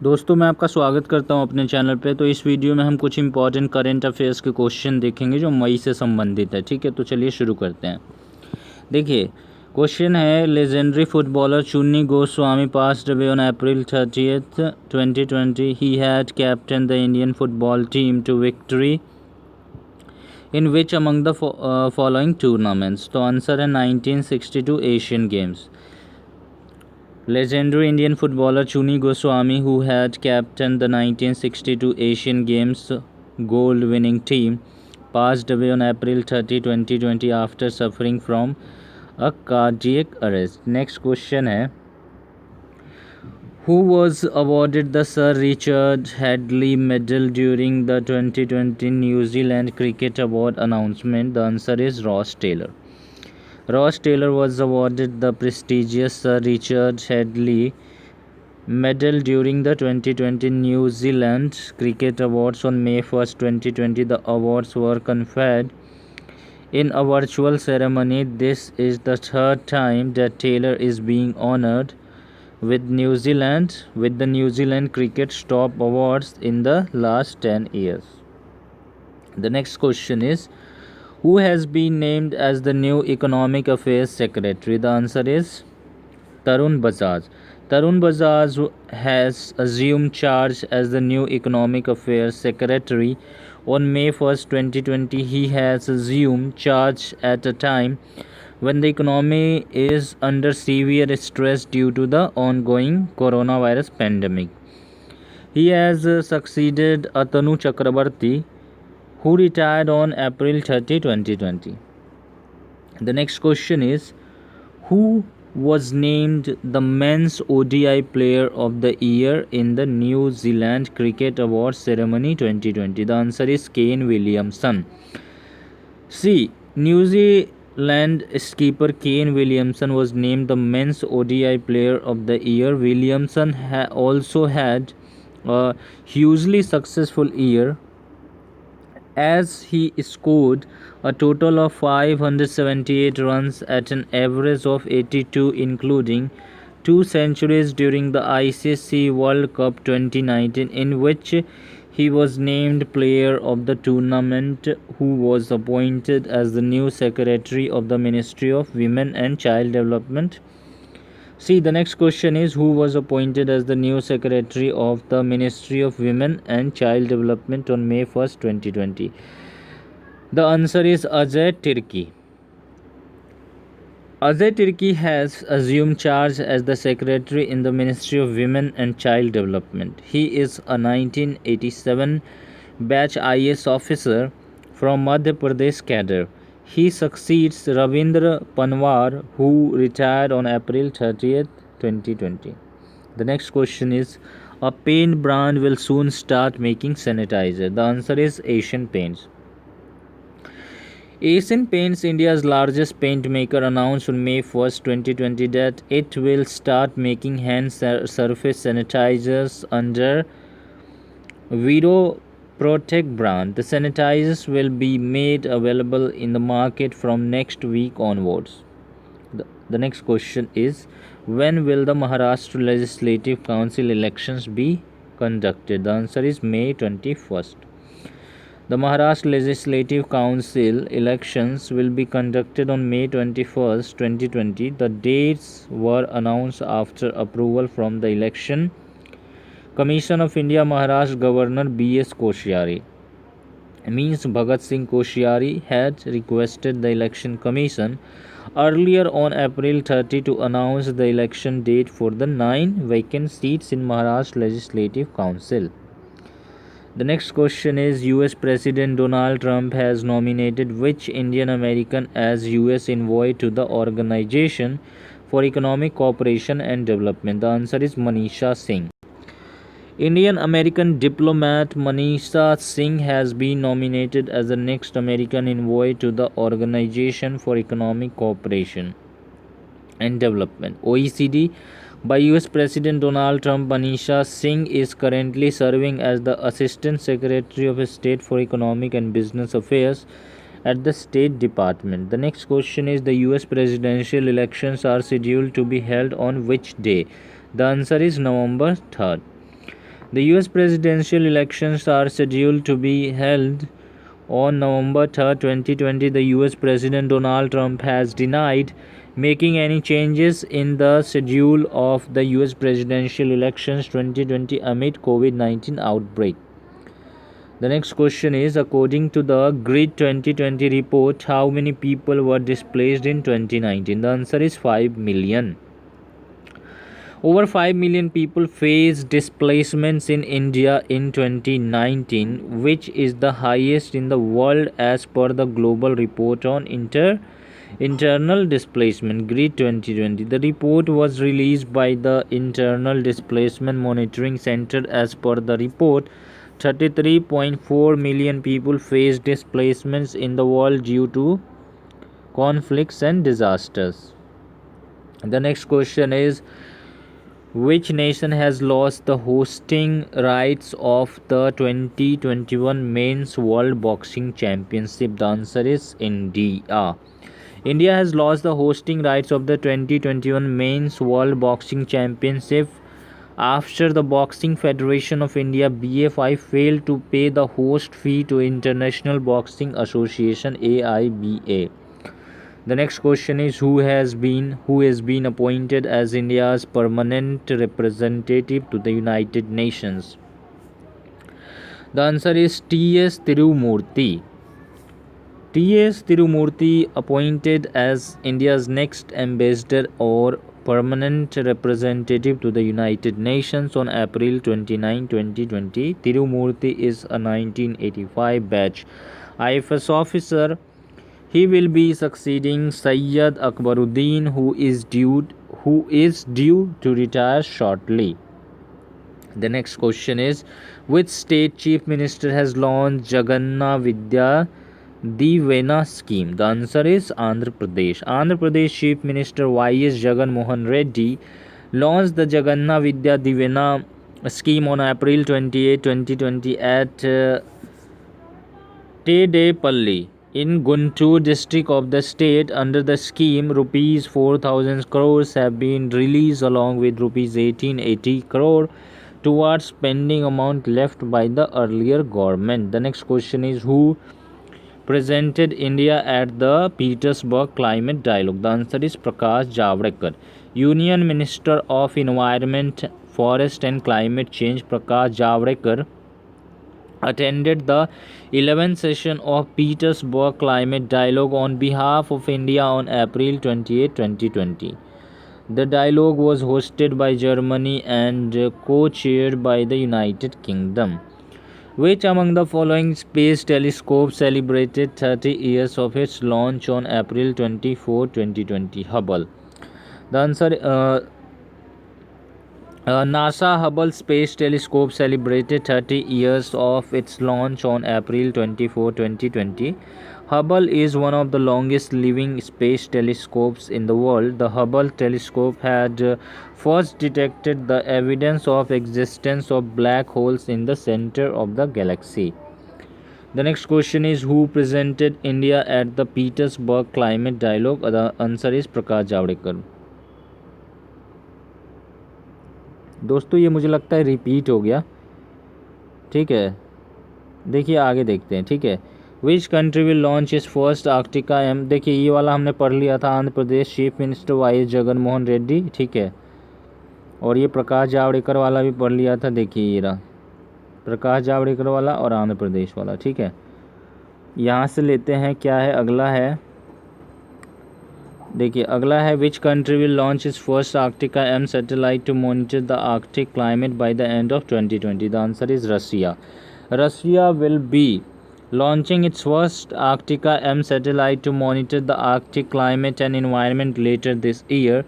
दोस्तों मैं आपका स्वागत करता हूं अपने चैनल पे। तो इस वीडियो में हम कुछ इंपॉर्टेंट करंट अफेयर्स के क्वेश्चन देखेंगे जो मई से संबंधित है। ठीक है, तो चलिए शुरू करते हैं। देखिए, क्वेश्चन है legendary footballer Chunni Goswami passed away on April 30th 2020। He had captain the Indian football team to victory in which among the following tournaments. तो आंसर है 1962 Asian Games. Legendary Indian footballer Chuni Goswami, who had captained the 1962 Asian Games gold-winning team, passed away on April 30, 2020 after suffering from a cardiac arrest. Next question है, who was awarded the Sir Richard Hadley Medal during the 2020 New Zealand Cricket Award announcement? The answer is Ross Taylor. Ross Taylor was awarded the prestigious Sir Richard Hadley Medal during the 2020 New Zealand Cricket Awards on May 1st, 2020. The awards were conferred in a virtual ceremony. This is the third time that Taylor is being honoured with the New Zealand Cricket's top awards in the last 10 years. The next question is, who has been named as the new Economic Affairs Secretary? The answer is Tarun Bajaj. Tarun Bajaj has assumed charge as the new Economic Affairs Secretary on May 1st, 2020. He has assumed charge at a time when the economy is under severe stress due to the ongoing coronavirus pandemic. He has succeeded Atanu Chakrabarti, who retired on April 30, 2020. The next question is, who was named the Men's ODI Player of the Year in the New Zealand Cricket Awards Ceremony 2020? The answer is Kane Williamson. See, New Zealand skipper Kane Williamson was named the Men's ODI Player of the Year. Williamson also had a hugely successful year, as he scored a total of 578 runs at an average of 82, including 2 centuries during the ICC World Cup 2019, in which he was named player of the tournament. Who was appointed as the new Secretary of the Ministry of Women and Child Development? See, the next question is, who was appointed as the new Secretary of the Ministry of Women and Child Development on May 1st, 2020? The answer is Ajay Tirki. Ajay Tirki has assumed charge as the Secretary in the Ministry of Women and Child Development. He is a 1987 batch IS officer from Madhya Pradesh cadre. He succeeds Ravindra Panwar, who retired on April 30th, 2020. The next question is, a paint brand will soon start making sanitizer. The answer is Asian Paints. Asian Paints, India's largest paint maker, announced on May 1st, 2020 that it will start making hand surface sanitizers under Vero Protect brand. The sanitizers will be made available in the market from next week onwards. The next question is, when will the Maharashtra Legislative Council elections be conducted? The answer is May 21st. The Maharashtra Legislative Council elections will be conducted on May 21st, 2020. The dates were announced after approval from the Election Commission of India. Maharashtra Governor B.S. Koshyari, means Bhagat Singh Koshyari, had requested the Election Commission earlier on April 30 to announce the election date for the 9 vacant seats in Maharashtra Legislative Council. The next question is, US President Donald Trump has nominated which Indian American as US envoy to the Organization for Economic Cooperation and Development? The answer is Manisha Singh. Indian American diplomat Manisha Singh has been nominated as the next American envoy to the Organization for Economic Cooperation and Development, OECD, by US President Donald Trump. Manisha Singh is currently serving as the Assistant Secretary of State for Economic and Business Affairs at the State Department. The next question is, the US presidential elections are scheduled to be held on which day? The answer is November 3rd. The US presidential elections are scheduled to be held on November 3rd, 2020. The US President Donald Trump has denied making any changes in the schedule of the US presidential elections 2020 amid COVID-19 outbreak. The next question is, according to the Grid 2020 report, how many people were displaced in 2019? The answer is 5 million. Over 5 million people faced displacements in India in 2019, which is the highest in the world as per the global report on internal displacement, Grid 2020. The report was released by the Internal Displacement Monitoring Center. As per the report, 33.4 million people faced displacements in the world due to conflicts and disasters. The next question is, which nation has lost the hosting rights of the 2021 Men's World Boxing Championship? The answer is India. India has lost the hosting rights of the 2021 Men's World Boxing Championship after the Boxing Federation of India (BFI) failed to pay the host fee to International Boxing Association (AIBA). The next question is, who has been appointed as India's permanent representative to the United Nations? The answer is T.S. Tirumurti. T.S. Tirumurti appointed as India's next ambassador or permanent representative to the United Nations on April 29, 2020. Tirumurti is a 1985 batch IFS officer. He will be succeeding Syed Akbaruddin, who is due to retire shortly. The next question is, which state chief minister has launched Jagannath Vidya Divena scheme? The answer is Andhra Pradesh. Andhra Pradesh Chief Minister Y.S. Jagan Mohan Reddy launched the Jagannath Vidya Divena scheme on April 28, 2020 at Tedepalli in Guntur district of the state. Under the scheme, rupees 4,000 crores have been released along with rupees 1880 crore towards spending amount left by the earlier government. The next question is, who presented India at the Petersburg Climate Dialogue? The answer is Prakash Javadekar. Union Minister of Environment, Forest and Climate Change Prakash Javadekar attended the 11th session of Petersburg Climate Dialogue on behalf of India on April 28, 2020. The dialogue was hosted by Germany and co-chaired by the United Kingdom. Which among the following space telescopes celebrated 30 years of its launch on April 24, 2020? Hubble. The answer NASA Hubble Space Telescope celebrated 30 years of its launch on April 24, 2020. Hubble is one of the longest living space telescopes in the world. The Hubble telescope had first detected the evidence of existence of black holes in the center of the galaxy. The next question is, who presented India at the Petersburg Climate Dialogue? The answer is Prakash Javadekar. दोस्तों ये मुझे लगता है repeat हो गया, ठीक है, देखिए आगे देखते हैं, ठीक है. Which country will launch is first Arktika M, देखिए ये वाला हमने पढ़ लिया था, Andhra Pradesh chief minister Y Jagan Mohan Reddy, ठीक है. और ये प्रकाश जावड़ेकर वाला भी पढ़ लिया था, देखिए ये रहा प्रकाश जावड़ेकर वाला और आंध्र प्रदेश वाला, ठीक है. यहाँ से लेते हैं, क्या है अगला है, देखिए अगला है, which country will launch is first Arktika M satellite to monitor the Arctic climate by the end of 2020? The answer is Russia. Russia will be launching its first Arctica M satellite to monitor the Arctic climate and environment later this year.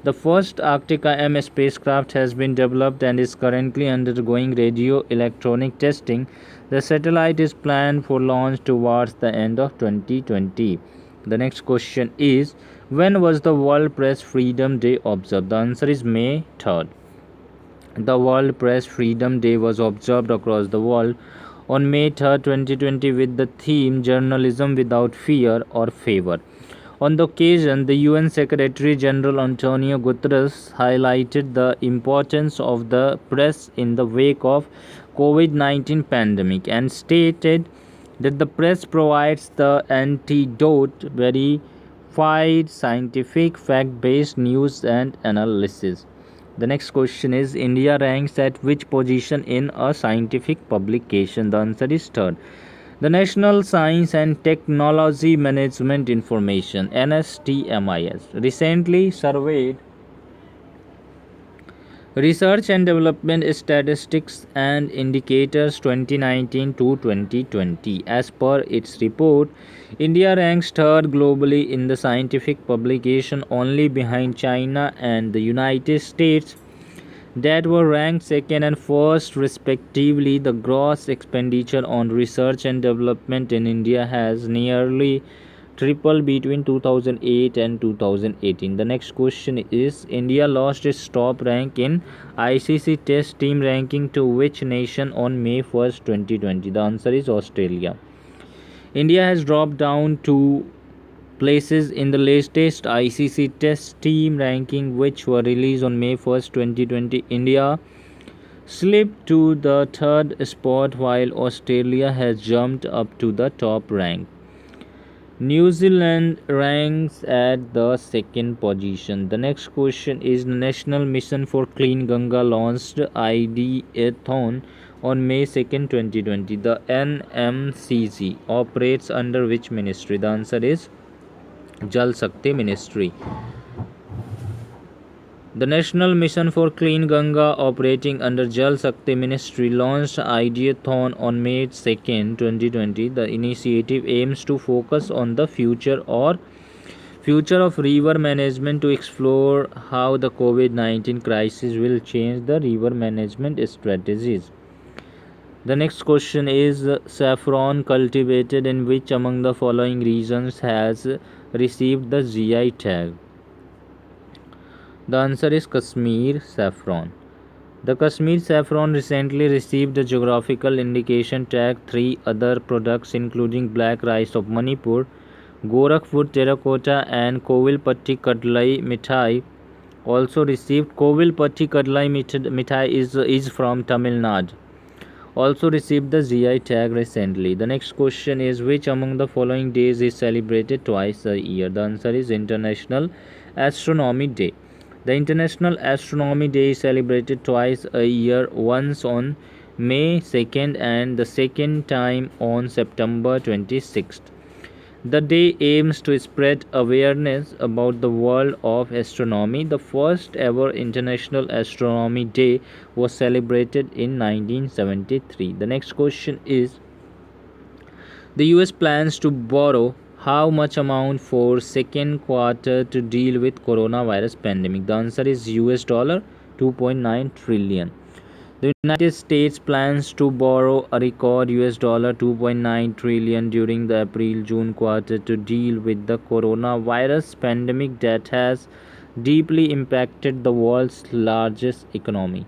The first Arctica M spacecraft has been developed and is currently undergoing radio electronic testing. The satellite is planned for launch towards the end of 2020. The next question is, when was the World Press Freedom Day observed? The answer is May 3rd. The World Press Freedom Day was observed across the world on May 3rd, 2020 with the theme Journalism Without Fear or Favor. On the occasion, the UN Secretary General Antonio Guterres highlighted the importance of the press in the wake of COVID-19 pandemic and stated that the press provides the antidote, verified scientific fact-based news and analysis. The next question is, India ranks at which position in a scientific publication? The answer is third. The National Science and Technology Management Information (NSTMIS) recently surveyed Research and Development Statistics and Indicators 2019 to 2020. As per its report, India ranks third globally in the scientific publication, only behind China and the United States, that were ranked second and first respectively. The gross expenditure on research and development in India has nearly tripled between 2008 and 2018. The next question is, India lost its top rank in ICC Test Team ranking to which nation on May 1st, 2020? The answer is Australia. India has dropped down two places in the latest ICC Test Team ranking, which were released on May 1st, 2020. India slipped to the third spot while Australia has jumped up to the top rank. New Zealand ranks at the second position. The next question is, National Mission for Clean Ganga launched Ideathon on May 2nd, 2020. The NMCG operates under which ministry? The answer is Jal Shakti Ministry. The National Mission for Clean Ganga, operating under Jal Shakti Ministry, launched Ideathon on May 2nd, 2020. The initiative aims to focus on the future of river management to explore how the COVID-19 crisis will change the river management strategies. The next question is, saffron cultivated in which among the following regions has received the GI tag? The answer is Kashmir saffron. The Kashmir saffron recently received the geographical indication tag. Three other products, including black rice of Manipur, Gorakhpur terracotta and Kovilpatti Kadlai mithai, also received. Kovilpatti Kadlai mithai is from Tamil Nadu, also received the GI tag recently. The next question is, which among the following days is celebrated twice a year? The answer is International Astronomy Day. The International Astronomy Day is celebrated twice a year, once on May 2nd and the second time on September 26th. The day aims to spread awareness about the world of astronomy. The first ever International Astronomy Day was celebrated in 1973. The next question is, the US plans to borrow how much amount for second quarter to deal with coronavirus pandemic? The answer is US dollar 2.9 trillion. The United States plans to borrow a record US dollar 2.9 trillion during the April-June quarter to deal with the coronavirus pandemic that has deeply impacted the world's largest economy.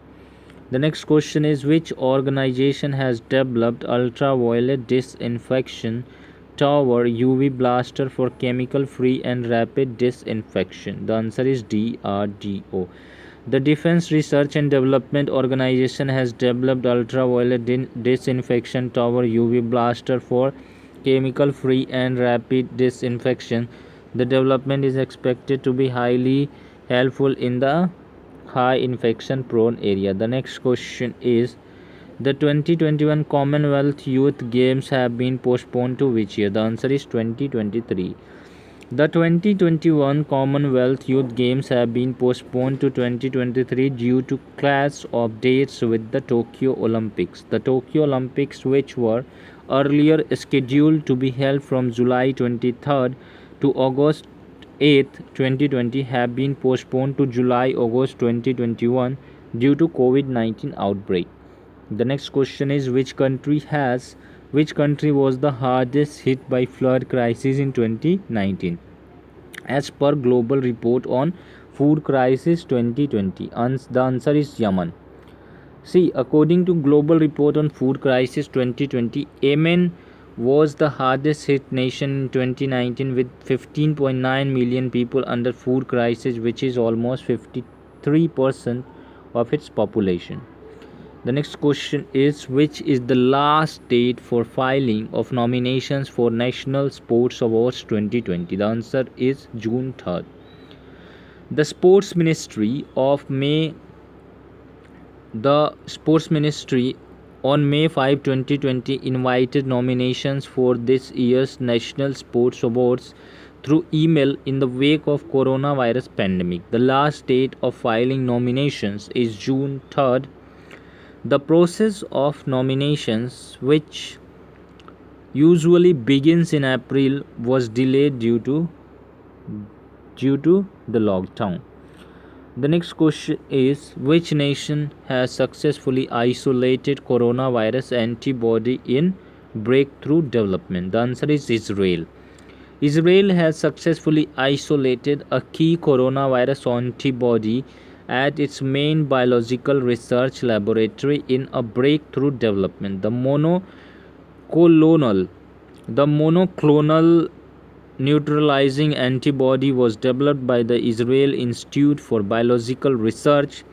The next question is, which organization has developed ultraviolet disinfection tower UV blaster for chemical free and rapid disinfection? The answer is DRDO. The Defense Research and Development Organization has developed ultraviolet disinfection tower UV blaster for chemical free and rapid disinfection. The development is expected to be highly helpful in the high infection prone area. The next question is, the 2021 Commonwealth Youth Games have been postponed to which year? The answer is 2023. The 2021 Commonwealth Youth Games have been postponed to 2023 due to clash of dates with the Tokyo Olympics. The Tokyo Olympics, which were earlier scheduled to be held from July 23rd to August 8th, 2020, have been postponed to July-August 2021 due to COVID-19 outbreak. The next question is, which country was the hardest hit by flood crisis in 2019? As per Global Report on Food Crisis 2020, the answer is Yemen. See, according to Global Report on Food Crisis 2020, Yemen was the hardest hit nation in 2019 with 15.9 million people under food crisis, which is almost 53% of its population. The next question is, which is the last date for filing of nominations for National Sports Awards 2020? The answer is June 3rd. The Sports Ministry of May The Sports Ministry on May 5, 2020 invited nominations for this year's National Sports Awards through email in the wake of coronavirus pandemic. The last date of filing nominations is June 3rd. The process of nominations, which usually begins in April, was delayed due to the lockdown. The next question is, which nation has successfully isolated coronavirus antibody in breakthrough development? The answer is Israel. Israel has successfully isolated a key coronavirus antibody at its main biological research laboratory in a breakthrough development. The monoclonal neutralizing antibody was developed by the Israel Institute for Biological Research.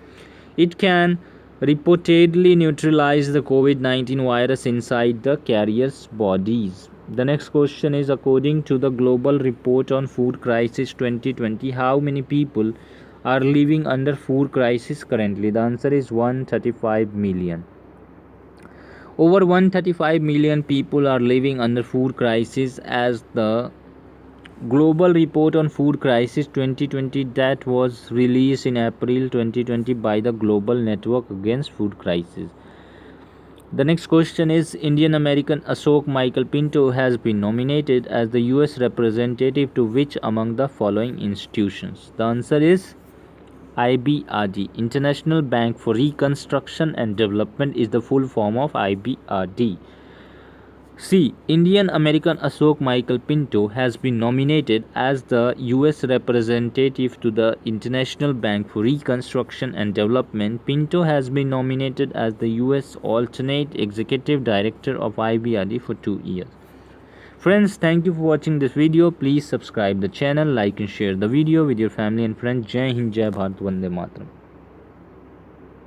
It can reportedly neutralize the COVID-19 virus inside the carrier's bodies. The next question is, according to the Global Report on Food Crisis 2020, how many people are living under food crisis currently? The answer is 135 million. Over 135 million people are living under food crisis as the Global Report on Food Crisis 2020 that was released in April 2020 by the Global Network Against Food Crisis. The next question is, Indian American Ashok Michael Pinto has been nominated as the US representative to which among the following institutions? The answer is IBRD. International Bank for Reconstruction and Development is the full form of IBRD. C. Indian American Ashok Michael Pinto has been nominated as the US representative to the International Bank for Reconstruction and Development. Pinto has been nominated as the US alternate executive director of IBRD for 2 years. Friends, thank you for watching this video. Please subscribe the channel, like and share the video with your family and friends. Jai Hind, Jai Bharat, Vande Mataram.